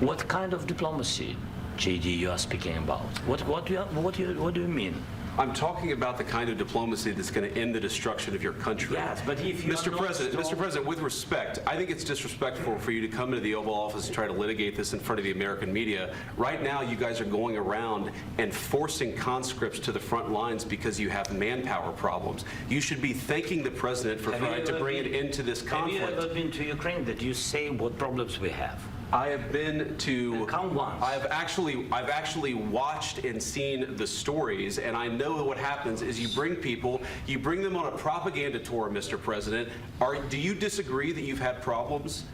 What kind of diplomacy, JD, you are speaking about? What do you mean? I'm talking about the kind of diplomacy that's going to end the destruction of your country. Yes, but if you Mr. President, with respect, I think it's disrespectful for you to come into the Oval Office and try to litigate this in front of the American media. Right now, you guys are going around and forcing conscripts to the front lines because you have manpower problems. You should be thanking the President for trying to bring an end to this conflict. Have you ever been to Ukraine that you say what problems we have? I have been to. Count once. I've actually watched and seen the stories, and I know that what happens is you bring them on a propaganda tour, Mr. President. Do you disagree that you've had problems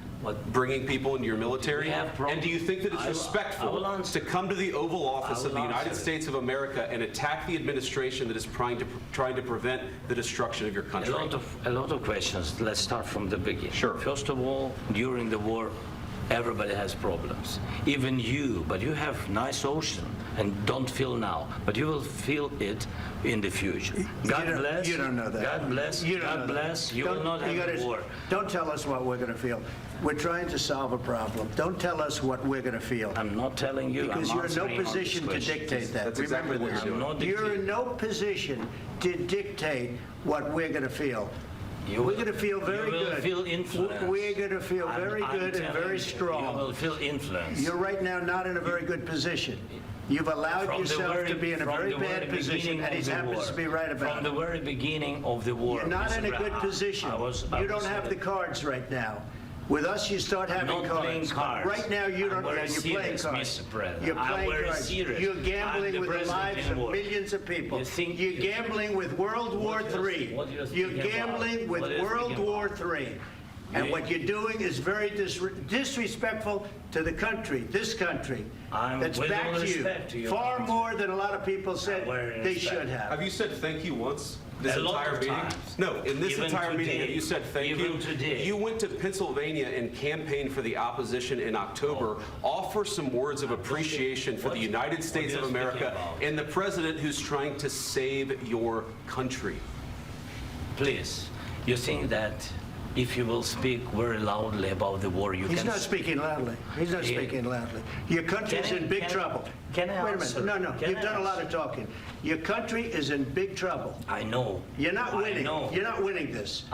bringing people into your military? And do you think that it's respectful to come to the Oval Office of the United States of America and attack the administration that is trying to prevent the destruction of your country? A lot of questions. Let's start from the beginning. Sure. First of all, during the war, everybody has problems, even you, but you have nice ocean and don't feel now, but you will feel it in the future. God bless. You don't know that. God bless. God bless. You will not have war. Don't tell us what we're going to feel. We're trying to solve a problem. Don't tell us what we're going to feel. I'm not telling you. Because you're in no position to dictate that. That's exactly what you're doing. You're in no position to dictate what we're going to feel. We're going to feel very good. You will feel influence. We're going to feel very good and very strong. You will feel influence. You're right now not in a very good position. You've allowed yourself to be in a very bad position, and he happens to be right about it. From the very beginning of the war. You're not in a good position. You don't have the cards right now. With us, you start having cards. Right now, you don't. You're playing cards. You're playing cards. You're gambling with the lives of millions of people. You're gambling with World War III. You're gambling with World War III. And what you're doing is very disrespectful to the country, this country, that's backed you far more than a lot of people said they should have. Have you said thank you once? This entire meeting? No, in this entire meeting, have you said thank you? Today. You went to Pennsylvania and campaigned for the opposition in October. Offer some words of appreciation for the United States of America and the president who's trying to save your country. Please, you think that if you will speak very loudly about the war, He's not speaking loudly. He's not speaking loudly. Your country's in big trouble. Can I Wait a minute. No, you've done a lot of talking. Your country is in big trouble. I know. You're not winning. You're not winning this.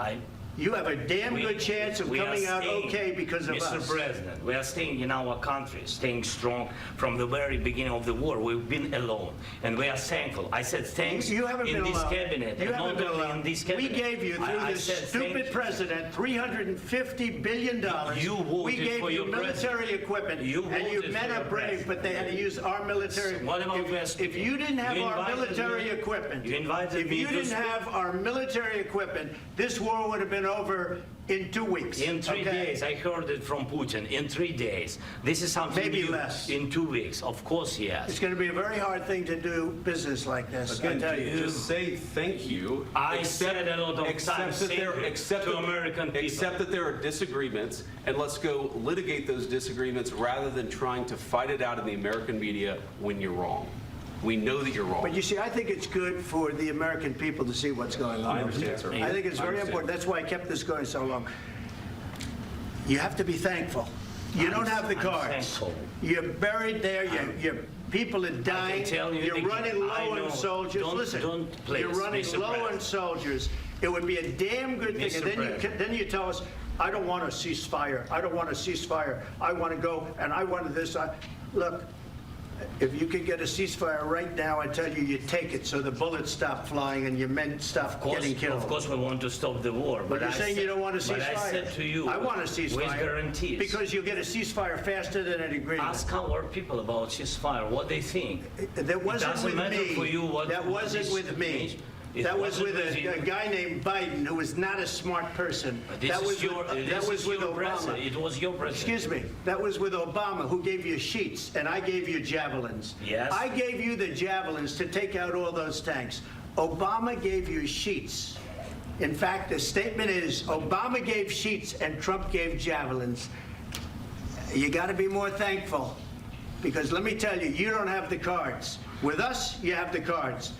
You have a damn good chance of coming out okay because of us. Mr. President, we are staying in our country, staying strong from the very beginning of the war. We've been alone, and we are thankful. I said thanks you haven't in been this alone. cabinet. You haven't been alone. In this cabinet. We gave you, through this stupid president, $350 billion. We gave you military equipment, and your men are brave, but they had to use our military. What about if you didn't have our military equipment, if you didn't have our military equipment, this war would have been over in 2 weeks. In 3 days. I heard it from Putin. In 3 days. This is something maybe new. Less. In 2 weeks. Of course, yes. It's going to be a very hard thing to do business like this. Again, I tell you. just say thank you. I said a lot of times to American people. Accept that there are disagreements, and let's go litigate those disagreements rather than trying to fight it out in the American media when you're wrong. We know that you're wrong. But you see, I think it's good for the American people to see what's going on. I understand, sir. I think it's very important. That's why I kept this going so long. You have to be thankful. You don't have the cards. You're buried there. Your people are dying. You're running low on soldiers. Listen, you're running low on soldiers. It would be a damn good thing. And then you tell us, I don't want a ceasefire. I don't want a ceasefire. I want to go, and I want this. Look. If you could get a ceasefire right now, I tell you, you take it so the bullets stop flying and your men stop getting killed. Of course, we want to stop the war. But you're saying you don't want a ceasefire. But I said to you, I want a ceasefire. With guarantees. Because you'll get a ceasefire faster than an agreement. Ask our people about ceasefire, what they think. That wasn't with me. For you that wasn't with me. That was with a guy named Biden, who was not a smart person. That was with Obama. It was your president. Excuse me. That was with Obama, who gave you sheets, and I gave you javelins. Yes. I gave you the javelins to take out all those tanks. Obama gave you sheets. In fact, the statement is Obama gave sheets and Trump gave javelins. You got to be more thankful, because let me tell you, you don't have the cards. With us, you have the cards.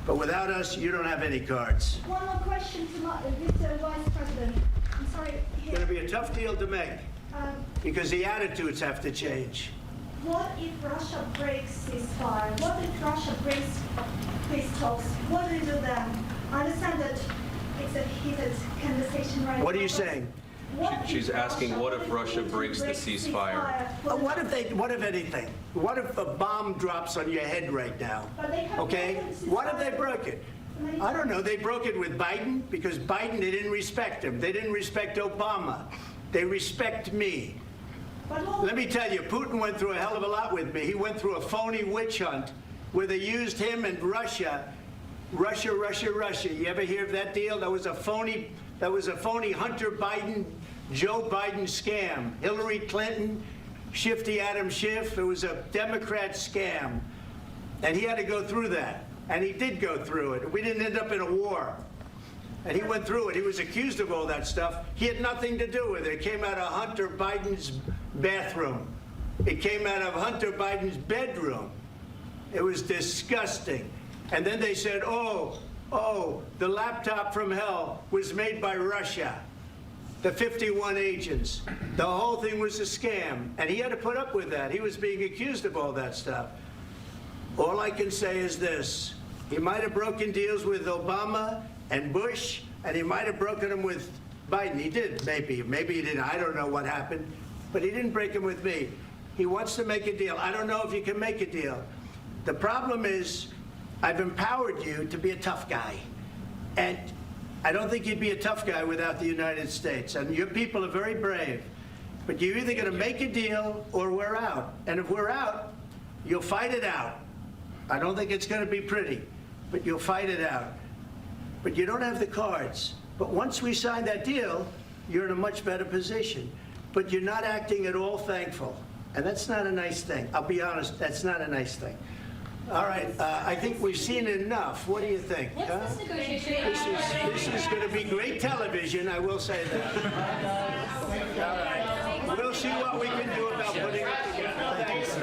But without us, you don't have any cards. One more question to Mr. Vice President. I'm sorry. It's going to be a tough deal to make because the attitudes have to change. what if Russia breaks ceasefire? What if Russia breaks peace talks? What do we do then? I understand that it's a heated conversation right now. What are you saying? She's asking, what if Russia breaks the ceasefire? What if anything? What if a bomb drops on your head right now? But they have Okay? broken ceasefire. What if they broke it? I don't know. They broke it with Biden because Biden, they didn't respect him. They didn't respect Obama. They respect me. Let me tell you, Putin went through a hell of a lot with me. He went through a phony witch hunt where they used him and Russia. Russia. You ever hear of that deal? That was a phony Hunter Biden, Joe Biden scam. Hillary Clinton, Shifty Adam Schiff. It was a Democrat scam. And he had to go through that. And he did go through it. We didn't end up in a war. And he went through it. He was accused of all that stuff. He had nothing to do with it. It came out of Hunter Biden's bathroom. It came out of Hunter Biden's bedroom. It was disgusting. And then they said, oh, the laptop from hell was made by Russia. The 51 agents. The whole thing was a scam. And he had to put up with that. He was being accused of all that stuff. All I can say is this. He might have broken deals with Obama and Bush, and he might have broken them with Biden. He did, maybe. Maybe he didn't. I don't know what happened. But he didn't break them with me. He wants to make a deal. I don't know if you can make a deal. The problem is, I've empowered you to be a tough guy. And I don't think you'd be a tough guy without the United States. And your people are very brave. But you're either going to make a deal or we're out. And if we're out, you'll fight it out. I don't think it's going to be pretty, but you'll fight it out. But you don't have the cards. But once we sign that deal, you're in a much better position. But you're not acting at all thankful. And that's not a nice thing. I'll be honest, that's not a nice thing. All right, I think we've seen enough. What do you think? Huh? This is going to be great television, I will say that. All right. We'll see what we can do about putting it together. Thanks.